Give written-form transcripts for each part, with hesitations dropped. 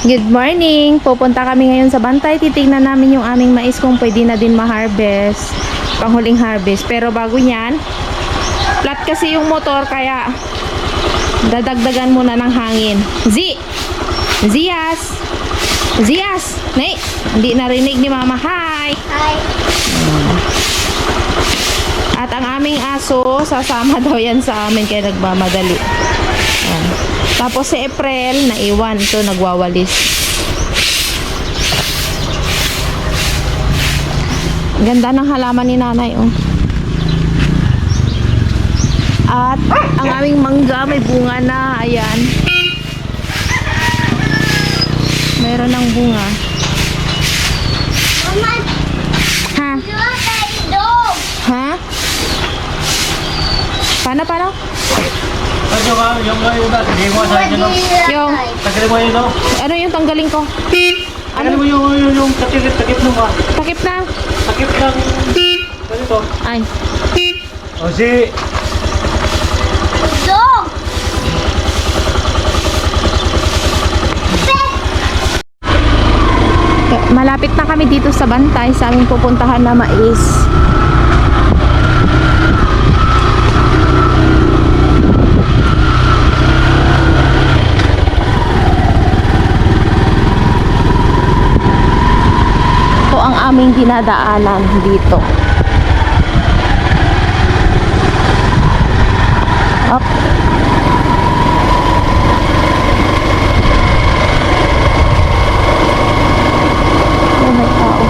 Good morning! Pupunta kami ngayon sa Bantay. Titignan namin yung aming mais kung pwede na din ma-harvest. Panghuling harvest. Pero bago yan, flat kasi yung motor kaya dadagdagan muna ng hangin. Zias! Zias! Nay! Hindi narinig ni Mama. Hi! Hi. At ang aming aso, sasama daw yan sa amin kaya nagmamadali. Ayan. Tapos si April, naiwan. Ito, nagwawalis. Ganda ng halaman ni nanay, oh. At ang aming mangga, may bunga na. Ayan. Meron ng bunga. Mama, Ha? look at dog. Ha? Paano? Yung ugat, hindi mo sa inyo, no? Yung, Tanggalin mo yun, no? ano yung tanggalin ko? Tanggalin mo yung takip mo ba? Takip na. Takip ng... Ganito. Ay. O si... Dog. Malapit na kami dito sa Bantay sa aming pupuntahan na mais. Ito ang aming dinadaanan dito. Up. Oh, may tao.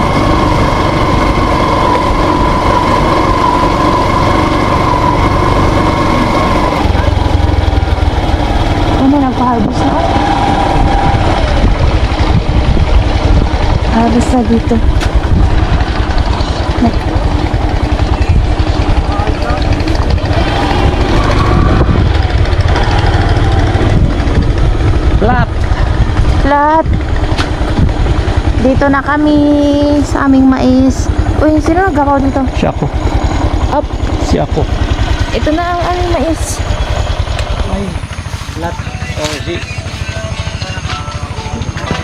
Ano, nagpa-harvest na? Harvest na dito. Flat. Dito na kami sa aming mais. Uy, sino nagkakaw dito? Si ako. Up. Si ako. Ito na ang aming mais. Ay, lat. O si...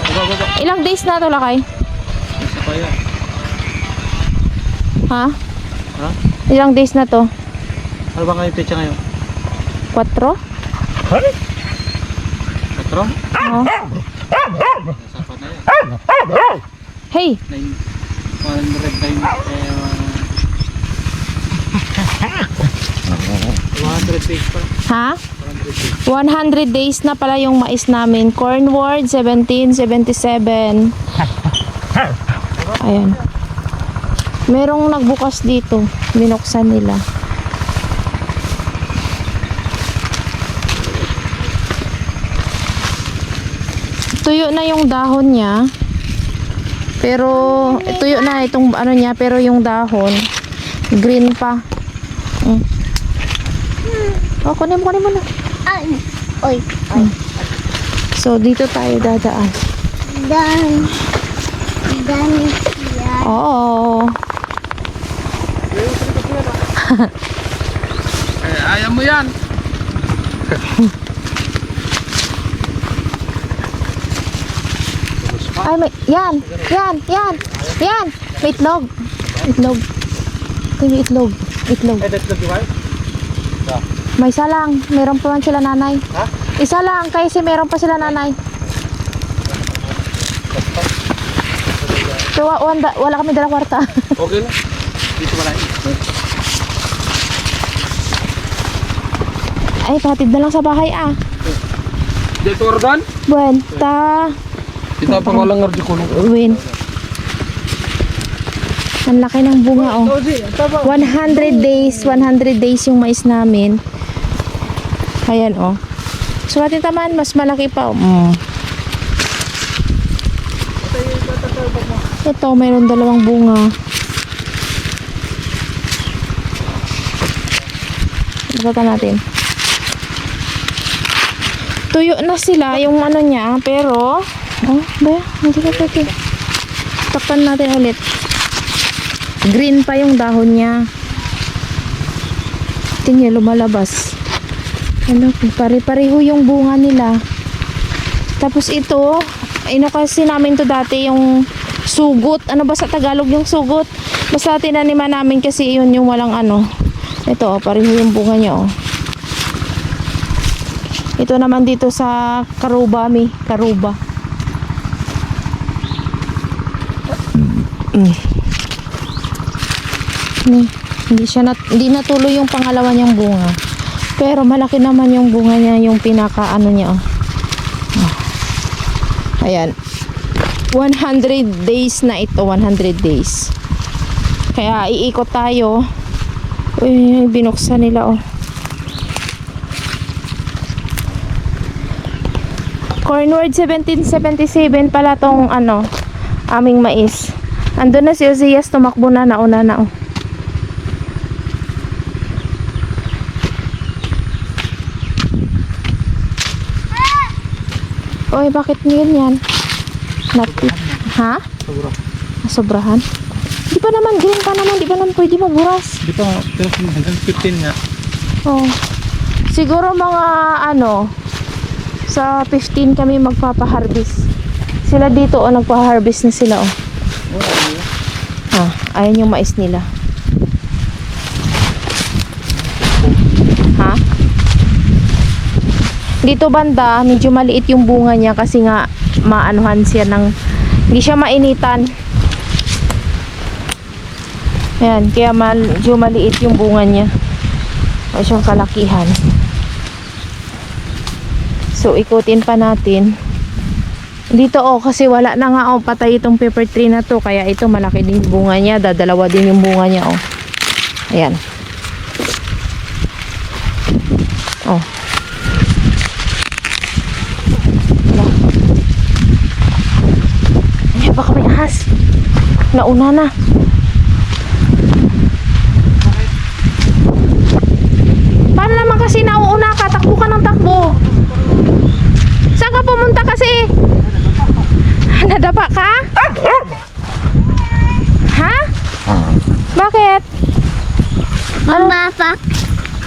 Baba. Ilang days na ito, Lakay? Isa pa yan. Ha? Ha? Ilang days na to? Ano ba ngayon pecha ngayon? 4? Hey? Patro? Oo. Nasa na yan. Hey! 100 days pa. Ha? 100 days na pala yung mais namin. Cornward, 1777. Ayan. Merong nagbukas dito. Binuksan nila. Tuyo na yung dahon niya. Pero, tuyo na itong ano niya. Pero yung dahon, green pa. Oh, kunin mo na. Ay. Oy. So, dito tayo dadaan. Dan. Yan. Oo. Ayaw mo yan. Ay, may, yan. May itlog. Ito yung itlog. Edit lang ba? May isa lang. Meron pa man sila nanay. Ha? Isa lang. Kasi meron pa sila nanay. So, wala kami dalang kwarta. Okay lang. Dito wala yun. Ay, patid na lang sa bahay ah. Dito ordan? Buwenta. Dito pa ko lang ngardi kulong. Win. Ang laki ng bunga oh. 100 days yung mais namin. Ayan oh. So atin taman mas malaki pa oh. Ito mayroon dalawang bunga. Bukatan natin. Tuyo na sila yung ano niya pero oh, ba? Hindi ka pwede. Takpan natin ulit. Green pa yung dahon niya. Tingnan lumalabas. Ano, pare-pareho yung bunga nila. Tapos ito, kasi namin to dati yung sugot. Ano ba sa Tagalog yung sugot? Basta tinaniman namin kasi yun yung walang ano. Ito, pareho yung bunga niya, oh. Ito naman dito sa Karuba, Karuba. Hindi natuloy yung pangalawa niyang bunga. Pero malaki naman yung bunga niya, yung pinaka ano niya, oh. Ayan. 100 days na ito, 100 days. Kaya iikot tayo. Uy, binuksan nila, oh. Cornward 1777 pala tong ano, aming mais. Andun na si Ozias, tumakbo na, nauna na, oh. Oy, bakit ngayon yan? Ha? Sobra. Sobrahan? Di pa naman, green pa naman, di pa naman pwede maburas. Di pa, pero hanggang 15 nga. Oh. Siguro mga ano, sa 15 kami magpapa-harvest. Sila dito, oh, nagpa-harvest na sila, oh. Ayan yung mais nila. Ha? Dito banda, medyo maliit yung bunga niya kasi nga maanuhan siya ng, hindi siya mainitan. Ayan, kaya medyo maliit yung bunga niya. O siyang kalakihan. So, ikutin pa natin. Dito, oh, kasi wala na nga, oh, patay itong pepper tree na to. Kaya ito, malaki din yung bunga niya. Dadalawa din yung bunga niya, oh. Ayan. Oh. Ayan, baka may ahas. Nauna na. Paano naman kasi nauuna ka? Takbo ka ng takbo. Saan ka pumunta kasi? Nadapa ka? Ha? Bakit? Mama,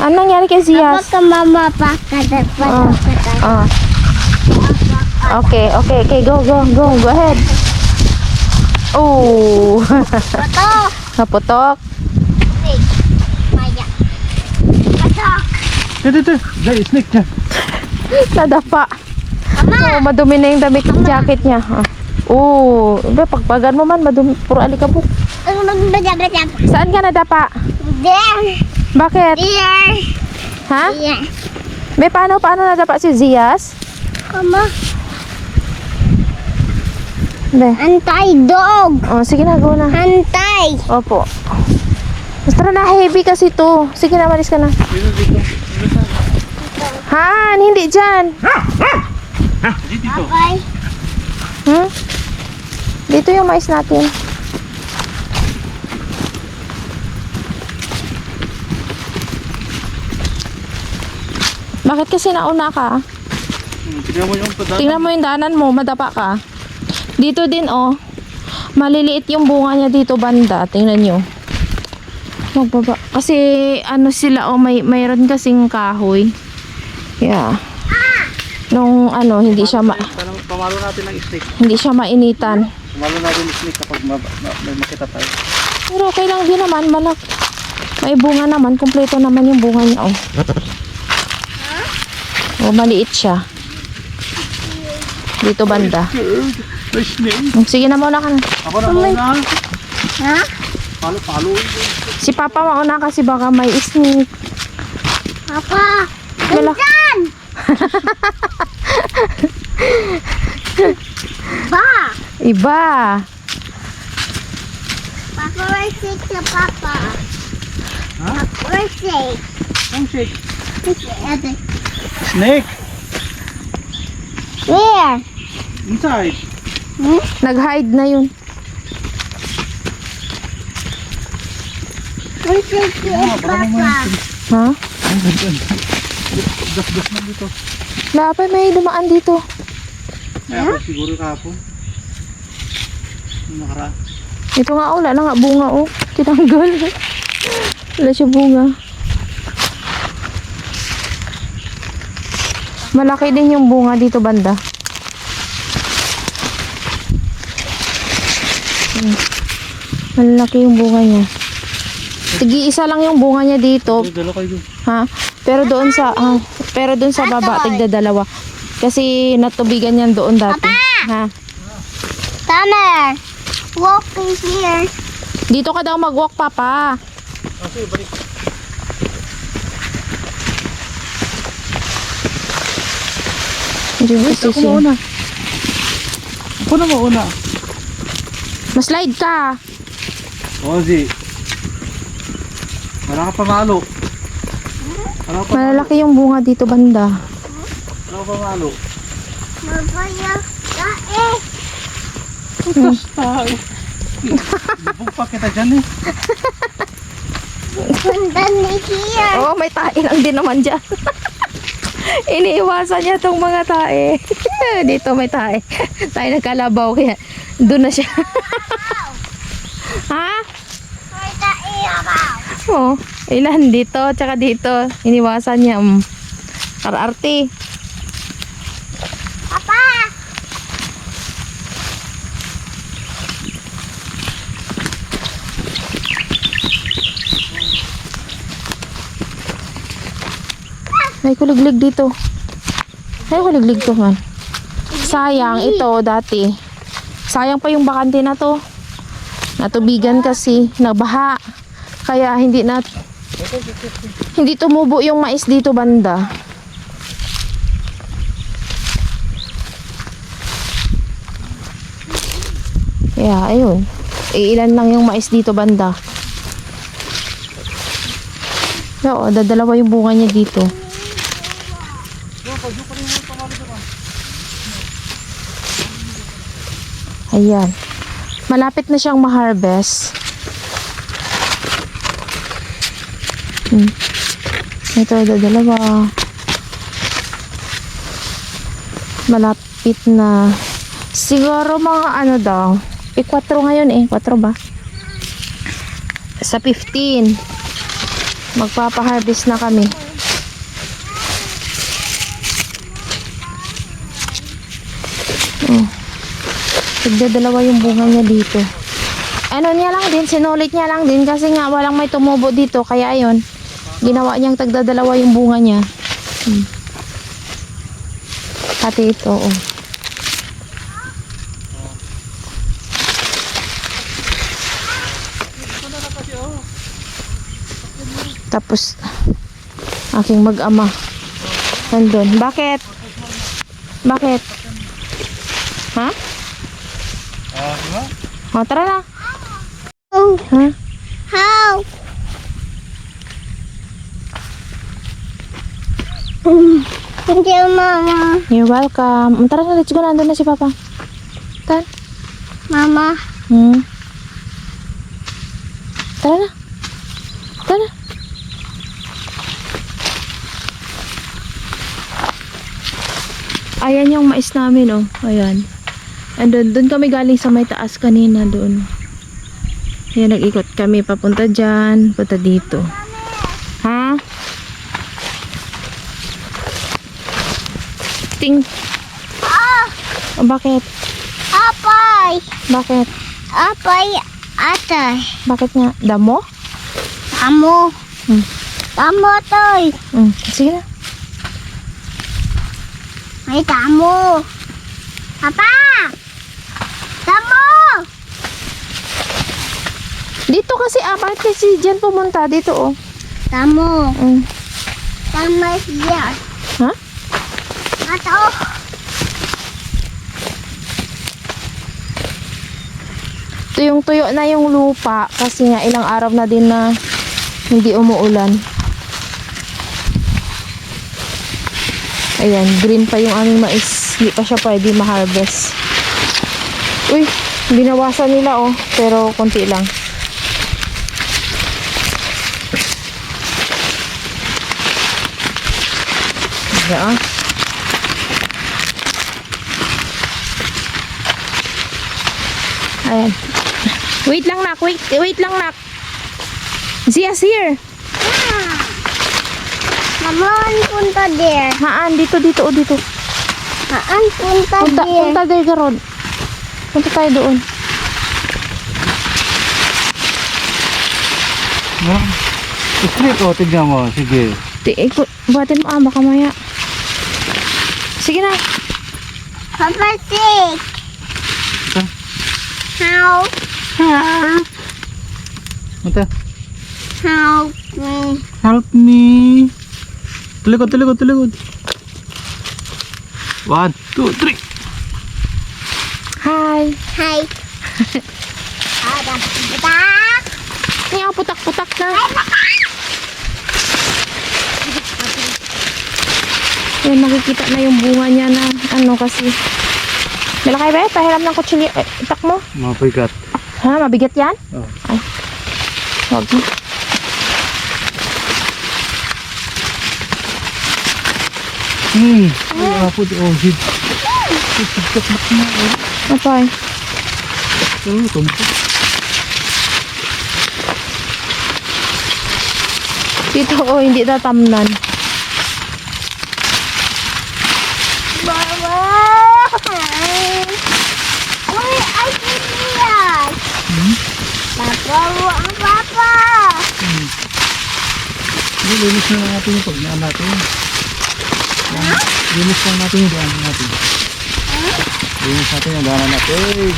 Ano nangyari kay Zias? mama, Oh. Okay, go ahead. Oh. Pato! Naputok. Maya. Patok! Dito. Dahil snake dyan. Nadapa. Mama! Oh, madumi na yung damit ng jacket niya. Oh, pagpagan mo man, madumi. Puro alikabok. Saan ka nadapa? There! Bakit? There! Ha? There! May paano nadapa si Zias? Mama! Be. Antay, dog! Oh, sige na, go na. Antay! Opo. Basta na heavy kasi to. Sige na, malis ka na. Dito. Han, hindi dyan. Dito. Okay. Hmm? Dito yung mais natin. Bakit kasi nauna ka? Tignan mo yung padaan. Tingnan mo yung daanan mo, madapa ka. Dito din, oh. Maliliit yung bunga niya dito banda. Tingnan nyo. Magbaba. Kasi ano sila, oh, mayroon kasing kahoy. Yeah. Nung ano, hindi siya Pamalo natin ng snake. hindi siya mainitan. Pamalo natin ng snake kapag may makita tayo. Pero okay lang din naman, may bunga naman, kumpleto naman yung bunga niya, oh. Oh, maliit siya. Dito banda. May snake. Sige na, mauna ka na. Ako na muna. Ha? Palo. Si Papa mauna kasi baka may snake. Papa! Malak- Andyan! Ba! Iba. Papa, we're sick to Papa. Ha? We're sick. Ang shake. Ate. Snake. Where? Inside. Nag-hide na yun. We're sick to Papa. Ha? Gas na dito. Lapay, may dumaan dito. Kaya siguro kahapon. Yung nakaraan. Ito nga, oh, wala na nga bunga, oh. Tinanggal. Wala siya bunga. Malaki din yung bunga dito banda. Malaki yung bunga niya. Tigi-isa lang yung bunga niya dito. Dala kayo doon. Ha? Pero doon sa baba tigda-dalawa. Kasi natubigan yan doon dati. Ha? Summer. Walking here. Dito ka daw mag-walk, Papa. Kasi balik. Hindi kasi Ako mauna. Ako na mauna. Maslide ka. Ozzy. Wala ka pamalo. Wala ka pamalo. Malalaki yung bunga dito banda. Wala ka pamalo. Mabaya ka Putas tayo. Lubog pa kita dyan eh. Punta ni here. Oo, may tae lang din naman dyan. Iniiwasan niya tong mga tae. Dito may tae. Tayo nagkalabaw kaya doon na siya. Ha? Punta iyabaw. Oh, ilan dito, tsaka dito. Iniwasan niya. Ararte. Papa. May kuliglig dito. May kuliglig to man. Sayang ito dati. Sayang pa yung bakante na to. Natubigan kasi, nabaha. Kaya hindi tumubo yung mais dito banda. Kaya ayun. Ilan lang yung mais dito banda. Oo, dadalawa yung bunga niya dito. Ayan. Malapit na siyang ma-harvest. Ito, dalawa. Malapit na. Siguro mga ano daw. 4 ngayon 4 ba? Sa 15. Magpapa-harvest na kami. Tigdadalawa yung bunga niya dito. Ano niya lang din, sinulit niya lang din kasi nga walang may tumubo dito. Kaya ayun, ginawa niyang tagdadalawa yung bunga niya. Pati ito, oh. Tapos, aking mag-ama. Nandun. Bakit? Bakit? Ha? Diba? O, tara na. Oh, Ha? how? Thank you, Mama. You're welcome. Tara na, let's go. Nandun na si Papa. Tara. Mama. Tara na. Tara. Ayan yung mais namin, oh. Ayan. And doon kami galing sa may taas kanina doon. Ayan, nag-ikot kami papunta dyan, punta dito. Ha? Oh, bakit? Apay. Bakit? Apay. Atay. Bakit nga? Damo? Tamo. Tamo, toy. Sige na. May tamo. Papa. Tamo. Dito kasi, bakit kasi dyan pumunta? Dito, oh. Tamo. Tamo siya. Ha? Ato. Tuyong-tuyo na yung lupa kasi nga ilang araw na din na hindi umuulan. Ayan, green pa yung aming mais. Hindi pa siya pwede ma-harvest. Uy, binawasan nila, oh. Pero konti lang. Ayan. Ayan. Wait lang, nak. Wait lang, nak. Zia's here. Mamaan punta there. Haan, dito, oh, dito. Maan punta there. Punta there, Garod. Punta tayo doon. No? Straight o, tignan mo. Sige. Buhatin mo baka maya. Sige na. Papa, sick. Ito. Help. Help. Ito. Help me. Help me. Tulikod, tulikod, tulikod. 1, 2, 3. Hi. Hi. Ada. Butak. Kaya putak-putak na. Yan, makikita na yung bunga niya na ano kasi. Malaki ba? Pahiram ng kutsilyo. Itak mo. Mabigat. Ha? Mabigat yan? Oh. Ay. Huwag mo. Ay, apo di ohid. Tigtak na. Apay. Tumpok. Dito hindi tatamnan. Mama. Uy, ay sinilas. Papa, ang papa. Linis na natin yung pagdaan natin. Linis lang natin yung daanan natin. Linis natin yung daanan natin.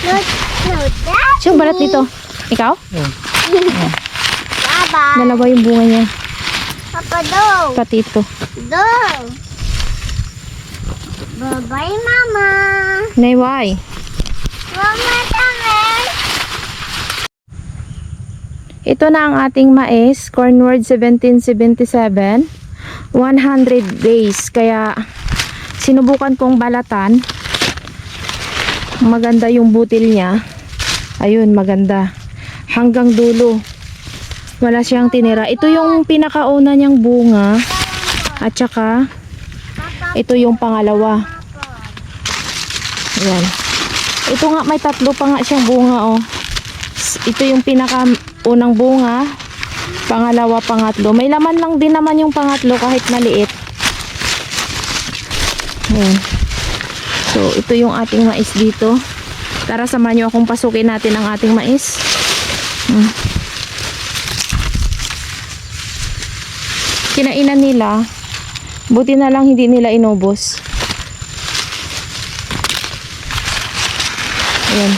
No, that. Sino balat dito? Ikaw? Oh. Baba. Dalawa yung bunga niya. Papa, do. Pati ito. Do. Bye-bye, Mama. Nayway. Mama, tamis. Ito na ang ating mais. Cornward 1777. 100 days. Kaya sinubukan kong balatan. Maganda yung butil niya. Ayun, maganda. Hanggang dulo. Wala siyang tinira. Ito yung pinakauna niyang bunga. At saka, ito yung pangalawa. Ayan. Ito nga, may tatlo pa nga siyang bunga, oh. Ito yung pinakaunang bunga. Pangalawa, pangatlo. May laman lang din naman yung pangatlo kahit maliit. Ayan. So, ito yung ating mais dito. Tara, samahan nyo akong pasukin natin ang ating mais. Kinainan nila. Buti na lang hindi nila inubos. Ayan.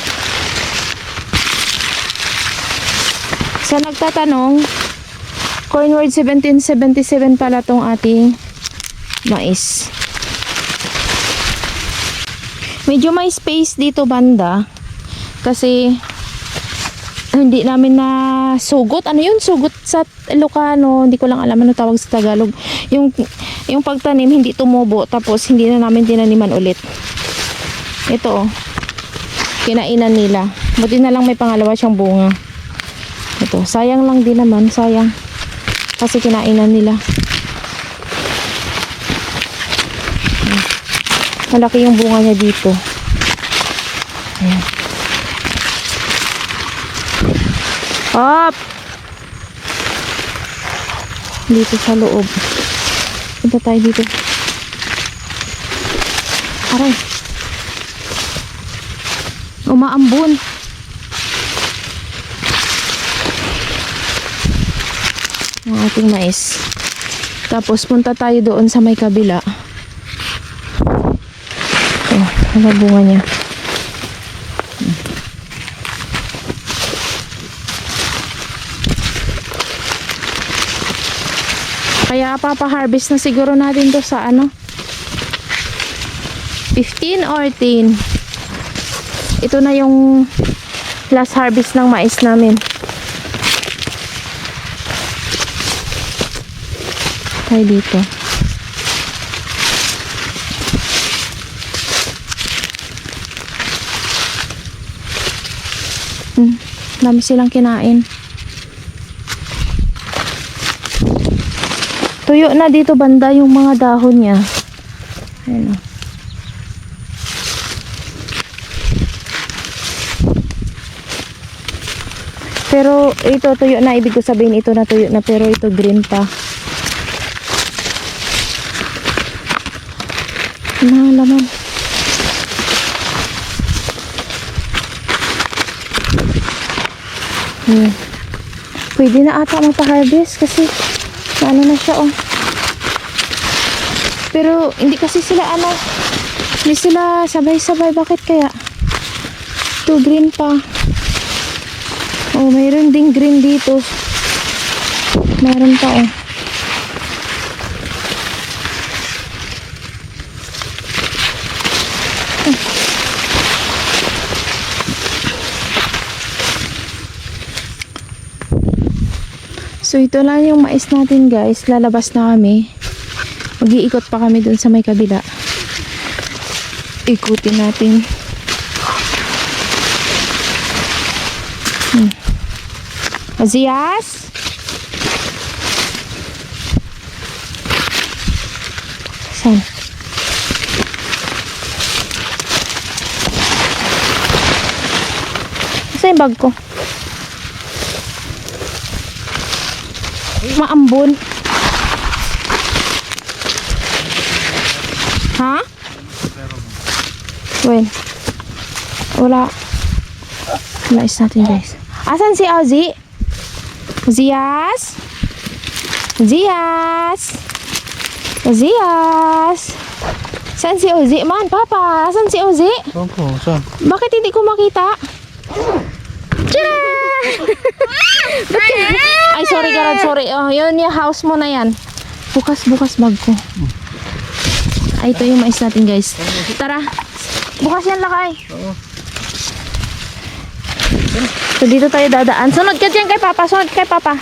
Sa nagtatanong, Cornward 1777 pala tong ating mais. Medyo may space dito banda kasi hindi namin na sugot. Ano yun? Sugot sa Ilocano. Hindi ko lang alam ano tawag sa Tagalog. Yung pagtanim hindi tumubo tapos hindi na namin tinaniman ulit. Ito oh. Kinainan nila. Buti na lang may pangalawa siyang bunga. Ito. Sayang lang din naman. Sayang. Kasi kinainan nila. Malaki yung bunga niya dito. Ayan. Hop! Dito sa loob. Punta tayo dito. Aray. Umaambon. Ang ating mais. Tapos punta tayo doon sa may kabila. Ano bunga niya? Kaya papa-harvest na siguro natin to sa ano? 15 or 10. Ito na yung last harvest ng mais namin. Tayo dito. Dami silang kinain. Tuyo na dito banda yung mga dahon niya. Ayan o. Pero ito tuyo na, ibig ko sabihin ito na tuyo na, pero ito green pa. Mga laman. Hmm. Pwede na ata magpa-harvest kasi ano na siya oh. Pero hindi kasi sila hindi sila sabay-sabay. Bakit kaya? Ito green pa. Oh, mayroon ding green dito. Mayroon pa oh. So ito lang yung mais natin guys. Lalabas na kami. Mag-iikot pa kami dun sa may kabila. Ikutin natin. Azias? Saan? Saan yung bag ko? Maambon. Ha? When? Wala. Mais natin guys. Asan si Ozzy? Zias? Zias? Zias? Saan si Ozzy? Man, Papa, asan si Ozzy? Opo, saan? Bakit hindi ko makita? Tira! Ay, sorry Garad, sorry. Oh, yun yung house mo na yan. Bukas bag ko. Ay, ito yung mais natin guys. Tara. Bukas yan lakay. Oo. So dito tayo dadaan. Sunod ka dyan kay Papa. Sunod kay Papa.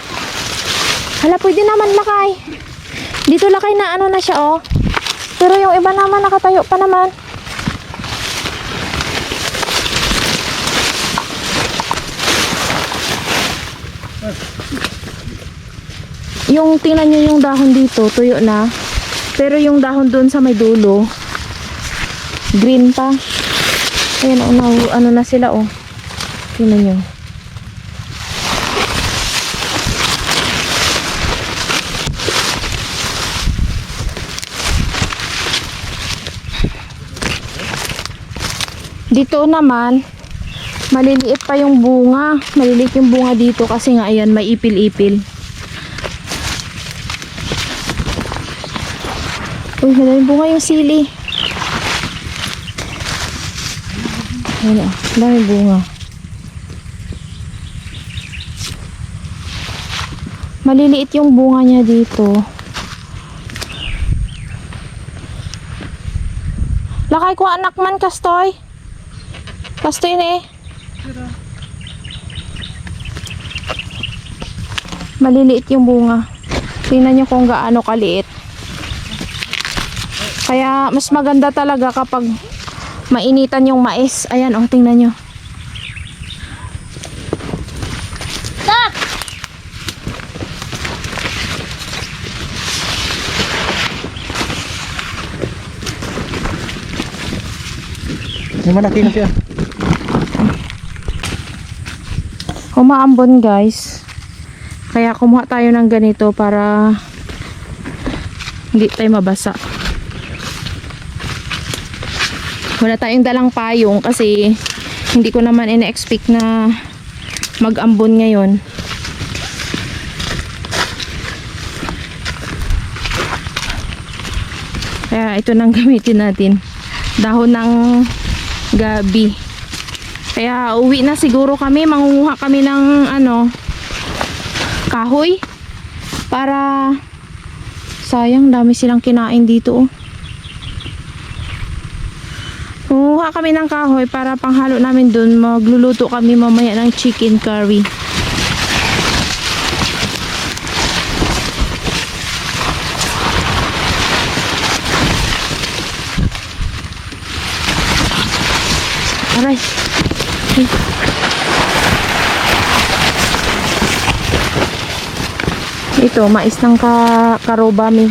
Hala, pwede naman lakay. Dito lakay na ano na siya oh. Pero yung iba naman nakatayo pa naman. Yung tingnan nyo yung dahon dito, tuyo na. Pero yung dahon doon sa may dulo, green pa. Ayan, ano na sila oh. Tingnan nyo. Dito naman, maliliit pa yung bunga. Maliliit yung bunga dito kasi nga ayan, may ipil-ipil. Uy, madaming bunga yung sili. Ayan o, madaming bunga. Maliliit yung bunga niya dito. Lakay ko anak man, Kastoy. Kastoy na eh. Maliliit yung bunga. Tingnan nyo kung gaano kaliit. Kaya mas maganda talaga kapag mainitan yung mais. Ayan oh, tingnan nyo. Stop! Yung malaki na siya. Umaambon guys. Kaya kumuha tayo ng ganito para hindi tayo mabasa. Wala tayong dalang payong kasi hindi ko naman ina-expect na mag-ambon ngayon. Kaya ito nang gamitin natin. Dahon ng gabi. Kaya uwi na siguro kami. Mangunguha kami ng kahoy. Para sayang, dami silang kinain dito oh. Kumuha kami ng kahoy para panghalo namin dun. Magluluto kami mamaya ng chicken curry. Aray. Ito, mais ng karobami.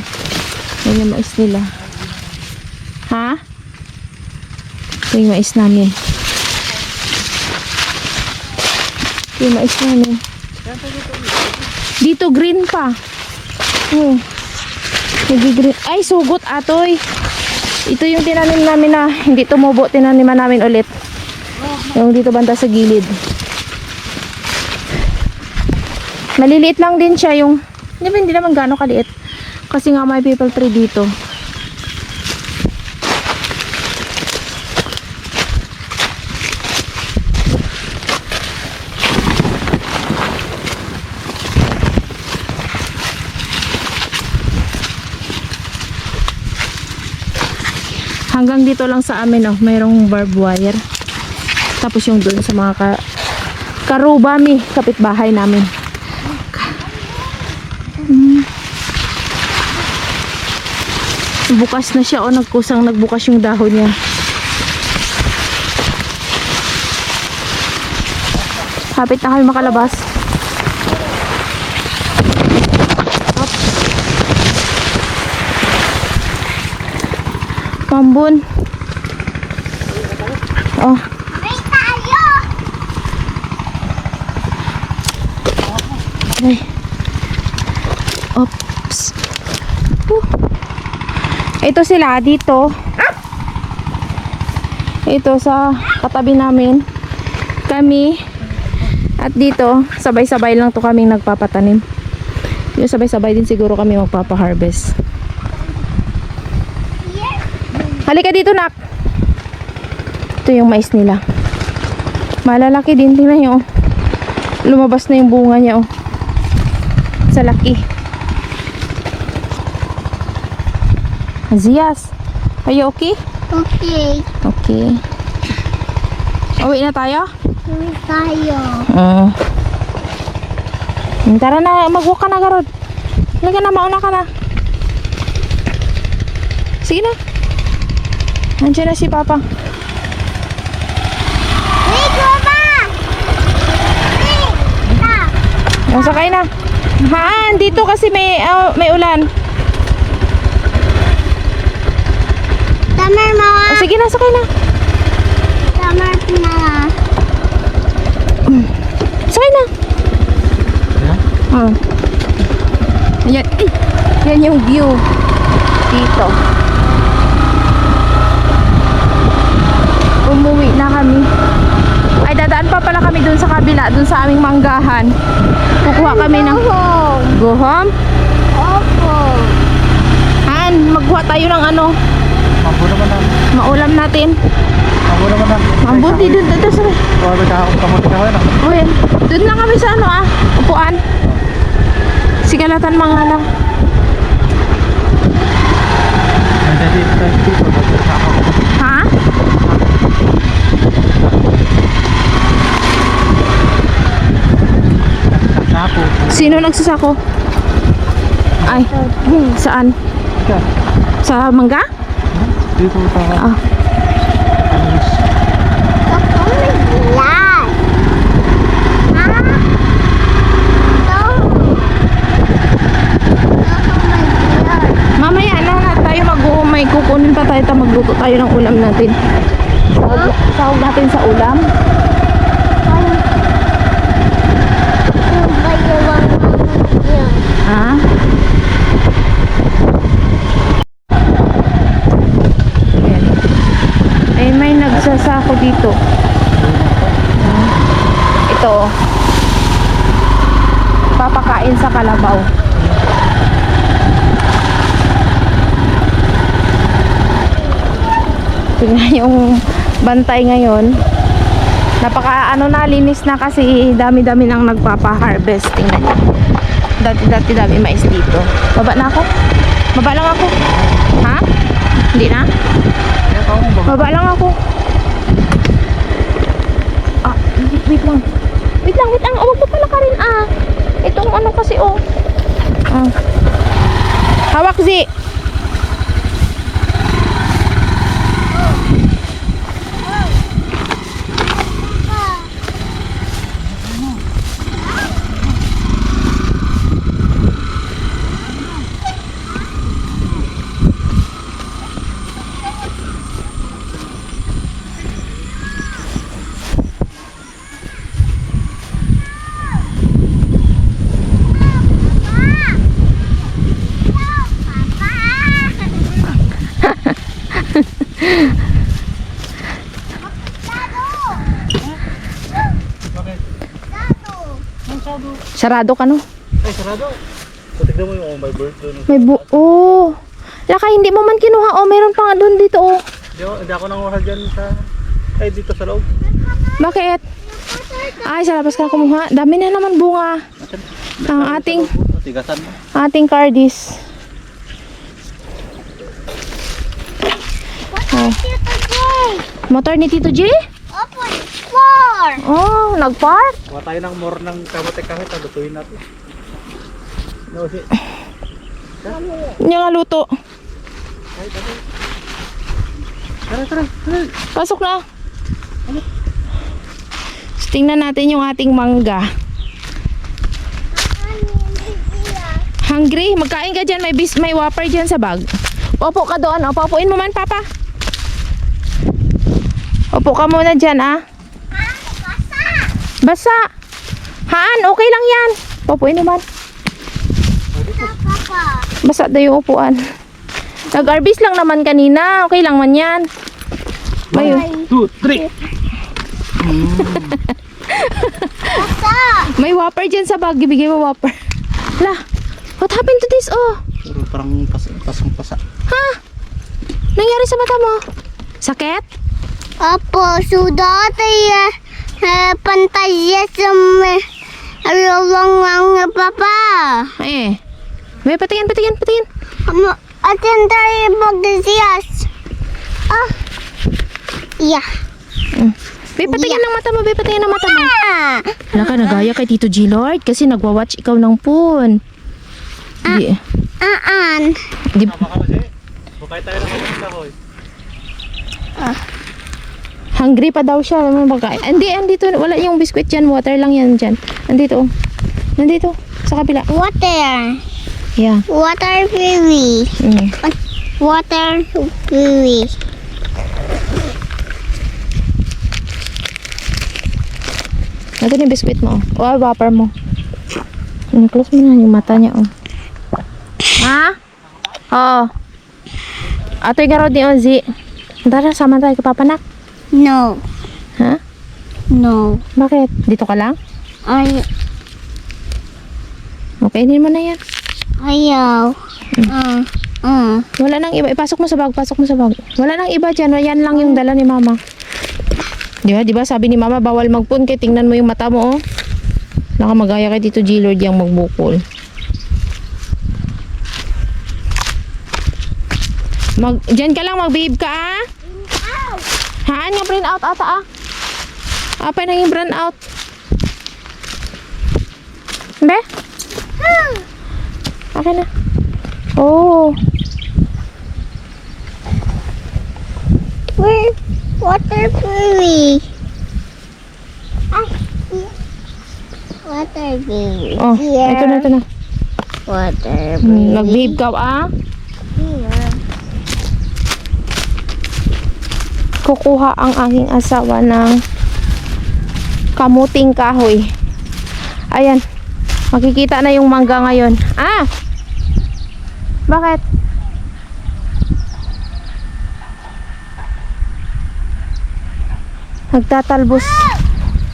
Yan yung mais nila. Ha? Ito yung mais namin. Ito yung mais namin. Dito green pa. Oh. Nag-green. Ay, sugot atoy. Ito yung tinanim namin na hindi tumubo. Tinaniman namin ulit. Yung dito banda sa gilid. Maliliit lang din siya yung, hindi naman gaano kaliit. Kasi nga may people tree dito. Hanggang dito lang sa amin, oh, mayroong barbed wire. Tapos yung doon sa mga karubami, kapitbahay namin. Bukas na siya, oh, nagbukas yung dahon niya. Kapit na kami makalabas. Mambun. Oh. May tayo! Ay. Oops. Ito sila dito. Ito sa katabi namin. Kami. At dito, sabay-sabay lang to kaming nagpapatanim. Yung sabay-sabay din siguro kami magpapa-harvest. Halika dito, nak. Ito yung mais nila. Malalaki din. Tingnan nyo, oh. Lumabas na yung bunga niya, oh. Sa laki. Azias, are you okay? Okay. Okay. Uwi na tayo? May tayo. Tara na, mag-walk ka na, Garod. Halika na, mauna ka na. Sige na. Nandiyan na si Papa. Wait, Mama! Wait! Masakay na. Haan, dito kasi may ulan. Tamar, Mama! O, sige na, sakay na. Tamar na. Sakay na. Ayan. Ayan. Ay, yan yung view. Dito. Umuwi na kami. Ay, dadaan pa pala kami dun sa kabila, dun sa aming manggahan. Kukuha kami ng... home. Go home? Opo. Han, magkuha tayo ng ano, Mambo naman na. maulam natin. Mambo naman na. Mabuti dun, dun, sa... Huwag may kakamot ka na. Oh, yan. Dun lang kami sa ano, upuan. Sigalatan mga lang. Nandiyan dito tayo dito. Ha? Sako. Sino nagsasako? Ay, saan? Diyan. Sa mangga? Dito tayo. Ah. Ako may bulan. Ha? Ito. Ako may bulan. Mamaya na tayo may kukunin pa tayo, magluto tayo ng ulam natin. Sahog natin sa ulam. Yung bayawang yan. Ha? Ayan. Ay, may nagsasako dito. Ito. Papakain sa kalabaw. Tingnan yung bantay ngayon. Napaka linis na kasi dami-dami nang nagpapa-harvest. Tingnan nyo. Dati mais dito. Baba na ako? Baba lang ako. Ha? Hindi na? Baba lang ako. Ah, wait lang. Wait lang. Oh, wag mo pala ka rin Itong ano kasi Hawak, Zi. Sarado ka, no? Ay, sarado. So, tignan mo yung oh, my bird doon. May oh. Laka, hindi mo man kinuha. Oh, meron pa nga doon dito, oh. Hindi ako nanguha dyan sa... Ay, dito sa loob. Bakit? Ay, sa labas ka kumuha. Dami na naman bunga. Ang ating Tigasan mo. cardis. Oh. Tito Jay! Motor ni Tito G? Opo, it's 4! Oh, nag-park? Kuha tayo ng more ng kamote kahit. Lutuin natin. No, si... Hindi nga luto. Ay, tara. Tara. Pasok na. Tingnan natin yung ating mangga. Hungry? Magkain ka dyan. May whopper dyan sa bag. Opo ka doon. O, paupuin mo man, Papa. Opo ka muna dyan, ah. Basa. Haan, okay lang yan. Paupuin mo man. Papa! Basa daw yung upuan. Nag-arbis lang naman kanina. Okay lang man yan. May, 2, 3. Basta! may whopper dyan sa bag. Ibigay mo whopper. La, what happened to this? Oh, Pero parang pasang-pasa. ha? Nangyari sa mata mo? Sakit? Opo, sudat ay pantasya sa arawang papa. Eh. May patingin. Atin tayo magdasiyas. Ah. Yeah. May patingin ng mata mo. May patingin ng mata mo. Ah. Wala ka, nagaya kay Tito G Lord kasi nagwa-watch ikaw ng phone. Di, Aan. di, Tama ka kasi. Bukay tayo ng kamote kahoy. hungry pa daw siya. Ano ba kain? Andito. Wala yung biskwit dyan. Water lang yan dyan. Andito. Nandito. Sa kabila. Water. Yeah. Water fairy. Water fairy. Ito yung biskwit mo. O, whopper mo. Close mo na yung mata niya. Oh. Ha? Oo. Ato'y garod ni Ozzy. Tara, sama tayo kay Papa Nak. No. Ha? No. Bakit? Dito ka lang? Ay, Okay, hindi mo na yan. ayaw. Wala nang iba. Ipasok mo sa bag. Wala nang iba dyan. Yan lang yung dala ni Mama. Di ba? Sabi ni Mama, bawal magpun. Kaya tingnan mo yung mata mo, oh. Naka magaya kay Tito G Lord yung magbukol. Diyan ka lang, mag-behave ka, ah. Haan nga, brain out ata, ah. Apa na yung brain out? Be? Okay na. Oh. Where? Water fairy. Ah. Water fairy. Oh, Here. ito na. Water fairy. Mag-behave ka, ah. Here. Kukuha ang aking asawa ng kamuting kahoy. Ayan. Makikita na yung mangga ngayon. Ah! Bakit? Nagtatalbos.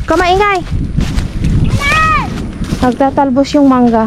Kamaingay. Nagtatalbos yung mangga.